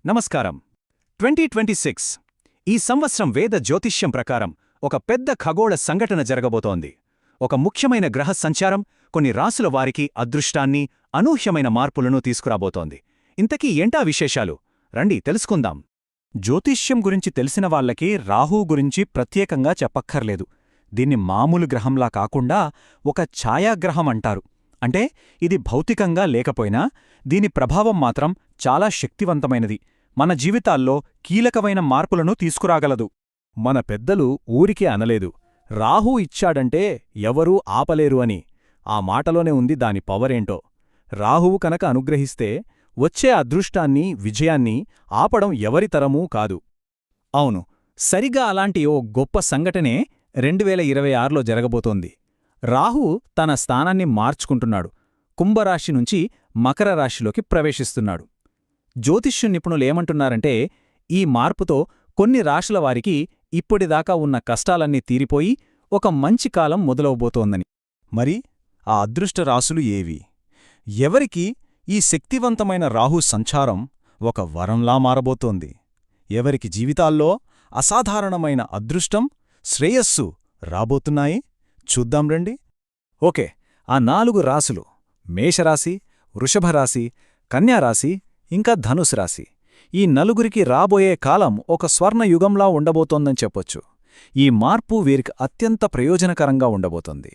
నమస్కారం. 2026 ఈ సంవత్సరం వేద జ్యోతిష్యం ప్రకారం ఒక పెద్ద ఖగోళ సంఘటన జరగబోతోంది. ఒక ముఖ్యమైన గ్రహ సంచారం కొన్ని రాసుల వారికి అదృష్టాన్ని, అనూహ్యమైన మార్పులను తీసుకురాబోతోంది. ఇంతకీ ఏంటా విశేషాలు? రండి తెలుసుకుందాం. జ్యోతిష్యం గురించి తెలిసిన వాళ్లకి రాహువు గురించి ప్రత్యేకంగా చెప్పక్కర్లేదు. దీన్ని మామూలు గ్రహంలా కాకుండా ఒక ఛాయాగ్రహం అంటారు. అంటే ఇది భౌతికంగా లేకపోయినా దీని ప్రభావం మాత్రం చాలా శక్తివంతమైనది. మన జీవితాల్లో కీలకమైన మార్పులను తీసుకురాగలదు. మన పెద్దలు ఊరికే అనలేదు, రాహు ఇచ్చాడంటే ఎవరూ ఆపలేరు అని. ఆ మాటలోనే ఉంది దాని పవరేంటో. రాహువు కనుక అనుగ్రహిస్తే వచ్చే అదృష్టాన్ని, విజయాన్ని ఆపడం ఎవరితరమూ కాదు. అవును, సరిగా అలాంటి ఓ గొప్ప సంఘటనే 2026లో జరగబోతోంది. రాహు తన స్థానాన్ని మార్చుకుంటున్నాడు. కుంభరాశి నుంచి మకర రాశిలోకి ప్రవేశిస్తున్నాడు. జ్యోతిష్య నిపుణులేమంటున్నారంటే ఈ మార్పుతో కొన్ని రాశుల వారికి ఇప్పటిదాకా ఉన్న కష్టాలన్నీ తీరిపోయి ఒక మంచి కాలం మొదలవబోతోందని. మరి ఆ అదృష్ట రాశులు ఏవి? ఎవరికి ఈ శక్తివంతమైన రాహు సంచారం ఒక వరంలా మారబోతోంది? ఎవరికి జీవితాల్లో అసాధారణమైన అదృష్టం, శ్రేయస్సు రాబోతున్నాయి? చూద్దాం రండి. ఓకే, ఆ 4 రాశులు మేషరాశి, వృషభరాశి, కన్యారాశి, ఇంకా ధనుసు రాశి. ఈ నలుగురికి రాబోయే కాలం ఒక స్వర్ణయుగంలా ఉండబోతోందని చెప్పొచ్చు. ఈ మార్పు వీరికి అత్యంత ప్రయోజనకరంగా ఉండబోతోంది.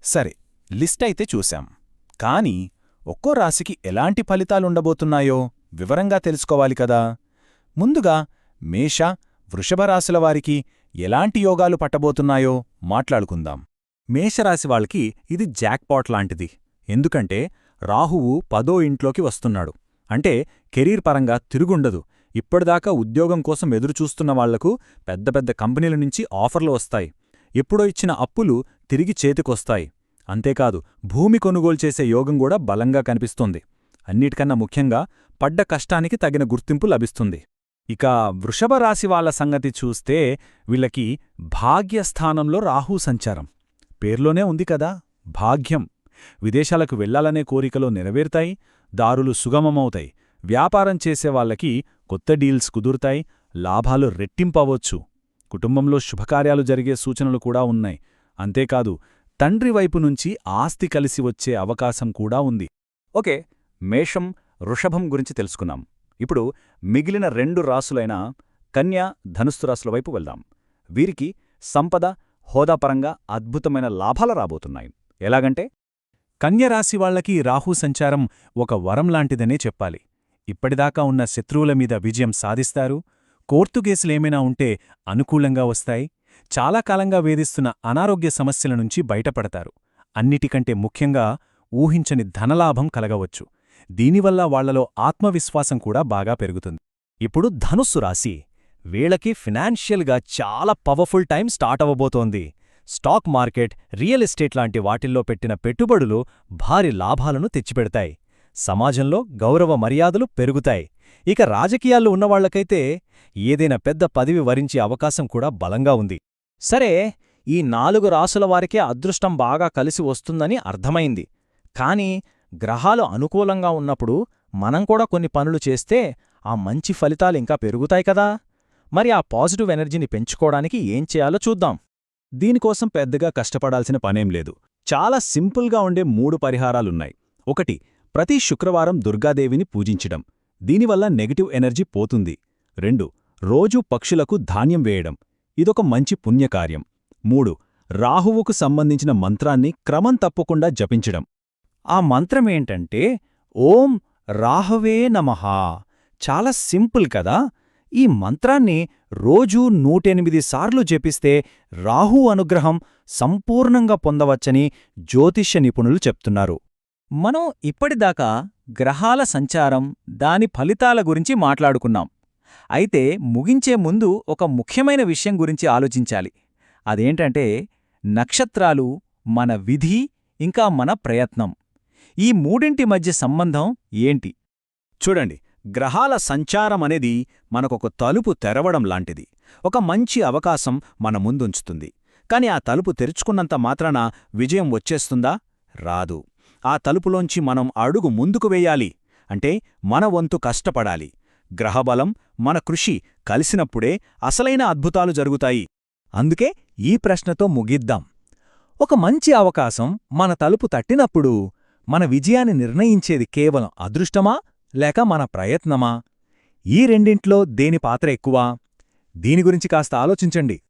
సరే, లిస్ట్ అయితే చూశాం. కానీ ఒక్కో రాశికి ఎలాంటి ఫలితాలుండబోతున్నాయో వివరంగా తెలుసుకోవాలి కదా. ముందుగా మేష, వృషభరాశుల వారికి ఎలాంటి యోగాలు పట్టబోతున్నాయో మాట్లాడుకుందాం. మేషరాశి వాళ్ళకి ఇది జాక్పాట్ లాంటిది. ఎందుకంటే రాహువు 10వ ఇంట్లోకి వస్తున్నాడు. అంటే కెరీర్ పరంగా తిరుగుండదు. ఇప్పటిదాకా ఉద్యోగం కోసం ఎదురుచూస్తున్న వాళ్లకు పెద్ద పెద్ద కంపెనీల నుంచి ఆఫర్లు వస్తాయి. ఎప్పుడో ఇచ్చిన అప్పులు తిరిగి చేతికొస్తాయి. అంతేకాదు, భూమి కొనుగోలు చేసే యోగం కూడా బలంగా కనిపిస్తోంది. అన్నిటికన్నా ముఖ్యంగా పడ్డ కష్టానికి తగిన గుర్తింపు లభిస్తుంది. ఇక వృషభ రాశి వాళ్ల సంగతి చూస్తే వీళ్ళకి భాగ్యస్థానంలో రాహు సంచారం. పేర్లోనే ఉంది కదా, భాగ్యం. విదేశాలకు వెళ్లాలనే కోరికలో నెరవేరుతాయి, దారులు సుగమమవుతాయి. వ్యాపారం చేసేవాళ్లకి కొత్త డీల్స్ కుదురుతాయి, లాభాలు రెట్టింపవచ్చు. కుటుంబంలో శుభకార్యాలు జరిగే సూచనలు కూడా ఉన్నాయి. అంతేకాదు, తండ్రి వైపు నుంచి ఆస్తి కలిసి వచ్చే అవకాశం కూడా ఉంది. ఓకే, మేషం, వృషభం గురించి తెలుసుకున్నాం. ఇప్పుడు మిగిలిన 2 రాసులైన కన్యా, ధనుస్సు రాసుల వైపు వెళ్దాం. వీరికి సంపద, హోదాపరంగా అద్భుతమైన లాభాలు రాబోతున్నాయి. ఎలాగంటే కన్యరాశి వాళ్లకి రాహు సంచారం ఒక వరంలాంటిదనే చెప్పాలి. ఇప్పటిదాకా ఉన్న శత్రువుల మీద విజయం సాధిస్తారు. కోర్టు కేసులేమైనా ఉంటే అనుకూలంగా వస్తాయి. చాలా కాలంగా వేధిస్తున్న అనారోగ్య సమస్యల నుంచి బయటపడతారు. అన్నిటికంటే ముఖ్యంగా ఊహించని ధనలాభం కలగవచ్చు. దీనివల్ల వాళ్లలో ఆత్మవిశ్వాసం కూడా బాగా పెరుగుతుంది. ఇప్పుడు ధనుస్సు రాశి. వీళ్లకి ఫినాన్షియల్గా చాలా పవర్ఫుల్ టైం స్టార్ట్ అవ్వబోతోంది. స్టాక్ మార్కెట్, రియల్ ఎస్టేట్ లాంటి వాటిల్లో పెట్టిన పెట్టుబడులు భారీ లాభాలను తెచ్చిపెడతాయి. సమాజంలో గౌరవ మర్యాదలు పెరుగుతాయి. ఇక రాజకీయాల్లో ఉన్నవాళ్లకైతే ఏదైనా పెద్ద పదవి వరించే అవకాశం కూడా బలంగా ఉంది. సరే, ఈ 4 రాసుల వారికే అదృష్టం బాగా కలిసి వస్తుందని అర్థమైంది. కాని గ్రహాలు అనుకూలంగా ఉన్నప్పుడు మనం కూడా కొన్ని పనులు చేస్తే ఆ మంచి ఫలితాలింకా పెరుగుతాయి కదా. మరి ఆ పాజిటివ్ ఎనర్జీని పెంచుకోవడానికి ఏం చేయాలో చూద్దాం. దీనికోసం పెద్దగా కష్టపడాల్సిన పనేం లేదు. చాలా సింపుల్గా ఉండే 3 పరిహారాలున్నాయి. 1. ప్రతి శుక్రవారం దుర్గాదేవిని పూజించడం. దీనివల్ల నెగటివ్ ఎనర్జీ పోతుంది. 2. రోజూ పక్షులకు ధాన్యం వేయడం. ఇదొక మంచి పుణ్యకార్యం. 3. రాహువుకు సంబంధించిన మంత్రాన్ని క్రమం తప్పకుండా జపించడం. ఆ మంత్రమేంటంటే ఓం రాహవే నమః. చాలా సింపుల్ కదా. ఈ మంత్రాన్ని రోజూ 108 సార్లు జపిస్తే రాహు అనుగ్రహం సంపూర్ణంగా పొందవచ్చని జ్యోతిష్య నిపుణులు చెప్తున్నారు. మనం ఇప్పటిదాకా గ్రహాల సంచారం, దాని ఫలితాల గురించి మాట్లాడుకున్నాం. అయితే ముగించే ముందు ఒక ముఖ్యమైన విషయం గురించి ఆలోచించాలి. అదేంటంటే నక్షత్రాలు, మన విధి, ఇంకా మన ప్రయత్నం. ఈ మూడింటి మధ్య సంబంధం ఏంటి? చూడండి, గ్రహాల సంచారమనేది మనకొక తలుపు తెరవడం లాంటిది. ఒక మంచి అవకాశం మన ముందుంచుతుంది. కాని ఆ తలుపు తెరుచుకున్నంత మాత్రాన విజయం వచ్చేస్తుందా? రాదు. ఆ తలుపులోంచి మనం అడుగు ముందుకు వెయ్యాలి. అంటే మన వంతు కష్టపడాలి. గ్రహబలం, మన కృషి కలిసినప్పుడే అసలైన అద్భుతాలు జరుగుతాయి. అందుకే ఈ ప్రశ్నతో ముగిద్దాం. ఒక మంచి అవకాశం మన తలుపు తట్టినప్పుడు మన విజయాన్ని నిర్ణయించేది కేవలం అదృష్టమా లేక మన ప్రయత్నమా? ఈ రెండింట్లో దేని పాత్ర ఎక్కువ? దీని గురించి కాస్త ఆలోచించండి.